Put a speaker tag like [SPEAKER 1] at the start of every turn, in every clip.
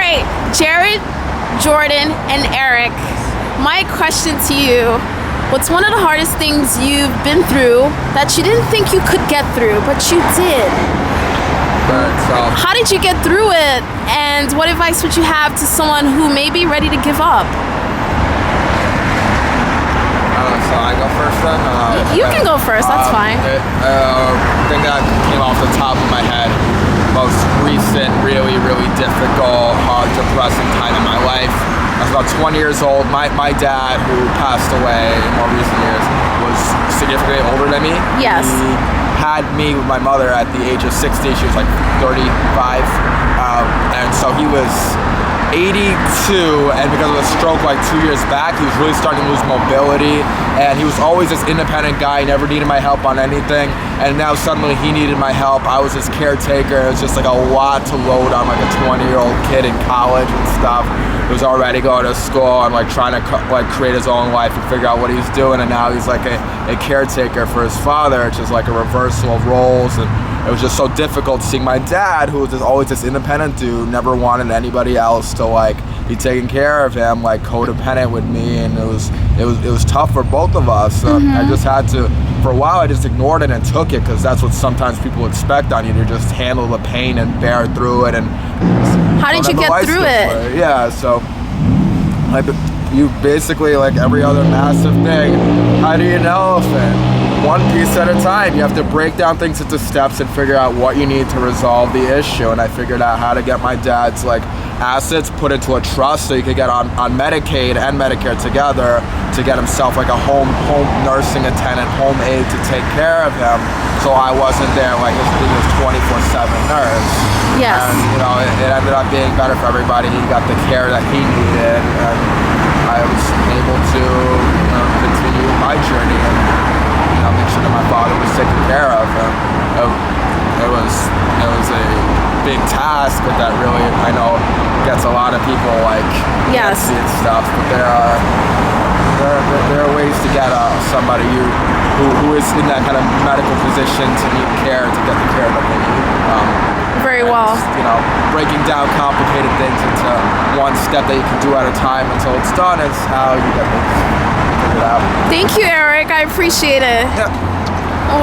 [SPEAKER 1] right, Jared, Jordan, and Eric, my question to you, what's one of the hardest things you've been through that you didn't think you could get through, but you did? How did you get through it? And what advice would you have to someone who may be ready to give up?
[SPEAKER 2] So I go first then?
[SPEAKER 1] You can go first, that's fine.
[SPEAKER 2] Thing that came off the top of my head, most recent, really, really difficult, hard, depressing time in my life. I was about 20 years old. My dad, who passed away in more recent years, was significantly older than me.
[SPEAKER 1] Yes.
[SPEAKER 2] He had me with my mother at the age of 60. She was like 35. And so he was 82, and because of a stroke like 2 years back, he was really starting to lose mobility, and he was always this independent guy, never needed my help on anything, and now suddenly he needed my help. I was his caretaker. It was just like a lot to load on like a 20-year-old kid in college and stuff. He was already going to school and like trying to like create his own life and figure out what he was doing, and now he's like a caretaker for his father. It's just like a reversal of roles, and it was just so difficult seeing my dad, who was just always this independent dude, never wanted anybody else to like be taking care of him, like codependent with me, and it was tough for both of us. I just had to, for a while, I just ignored it and took it, because that's what sometimes people expect on you, to just handle the pain and bear through it. And
[SPEAKER 1] how did you get through it?
[SPEAKER 2] Yeah, so you basically, like every other massive thing, how do you know if it? One piece at a time. You have to break down things into steps and figure out what you need to resolve the issue. And I figured out how to get my dad's like assets put into a trust so he could get on Medicaid and Medicare together to get himself like a home nursing attendant, home aide to take care of him. So I wasn't there like his 24/7 nurse.
[SPEAKER 1] Yes.
[SPEAKER 2] And you know, it ended up being better for everybody. He got the care that he needed, and I was able to continue my journey and make sure that my father was taken care of. It was a big task, but that really, I know, gets a lot of people like
[SPEAKER 1] yes
[SPEAKER 2] and stuff. But there are ways to get somebody who is in that kind of medical position to need care, to get the care that they need.
[SPEAKER 1] Very well.
[SPEAKER 2] You know, breaking down complicated things into one step that you can do at a time until it's done is how you get things figured out.
[SPEAKER 1] Thank you, Eric. I appreciate it.
[SPEAKER 2] Yeah.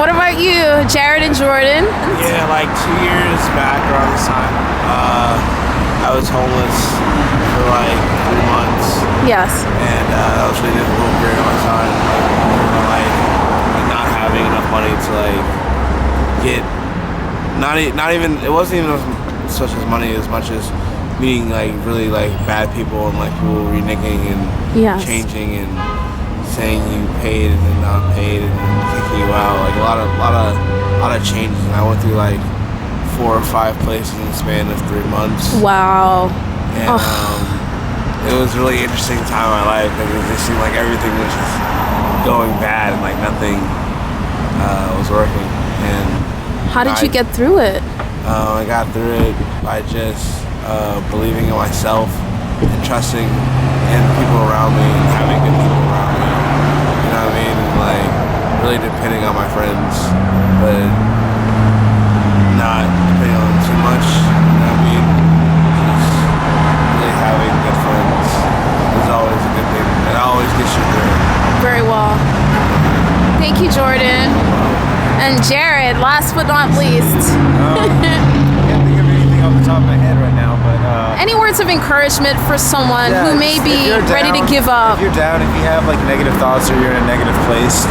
[SPEAKER 1] What about you, Jared and Jordan?
[SPEAKER 3] Yeah, like 2 years back around this time, I was homeless for like 3 months.
[SPEAKER 1] Yes.
[SPEAKER 3] And that was really difficult period of my time. Like not having enough money to like get, not even, it wasn't even such as money as much as meeting like really like bad people and like people reneging and changing and saying you paid and then not paid and then kicking you out, like a lot of changes. And I went through like 4 or 5 places in the span of 3 months.
[SPEAKER 1] Wow.
[SPEAKER 3] And it was a really interesting time in my life, because it seemed like everything was just going bad and like nothing was working. And
[SPEAKER 1] how did you get through it?
[SPEAKER 3] I got through it by just believing in myself and trusting in the people around me and having good people around me. You know what I mean? And like really depending on my friends, but not depending on them too much. You know what I mean? Just really having good friends is always a good thing. It always gets you through.
[SPEAKER 1] Very well. Thank you, Jordan. And Jared, last but not least.
[SPEAKER 4] I can't think of anything off the top of my head right now, but
[SPEAKER 1] any words of encouragement for someone who may be ready to give up?
[SPEAKER 4] If you're down, if you have like negative thoughts or you're in a negative place,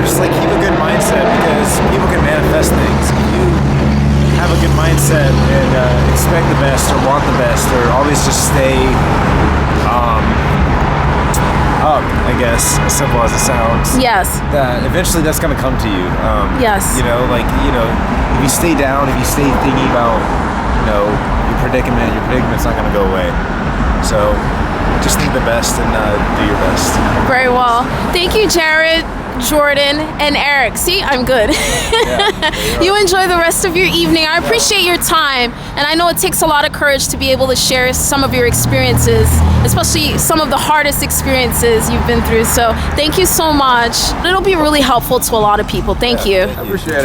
[SPEAKER 4] just like keep a good mindset, because people can manifest things. If you have a good mindset and expect the best or want the best, or always just stay up, I guess, as simple as it sounds.
[SPEAKER 1] Yes.
[SPEAKER 4] That eventually that's gonna come to you.
[SPEAKER 1] Yes.
[SPEAKER 4] If you stay down, if you stay thinking about, your predicament's not gonna go away. So just think the best and do your best.
[SPEAKER 1] Very well. Thank you, Jared, Jordan, and Eric. See, I'm good. You enjoy the rest of your evening. I appreciate your time, and I know it takes a lot of courage to be able to share some of your experiences, especially some of the hardest experiences you've been through. So thank you so much. It'll be really helpful to a lot of people. Thank you.
[SPEAKER 2] I appreciate it.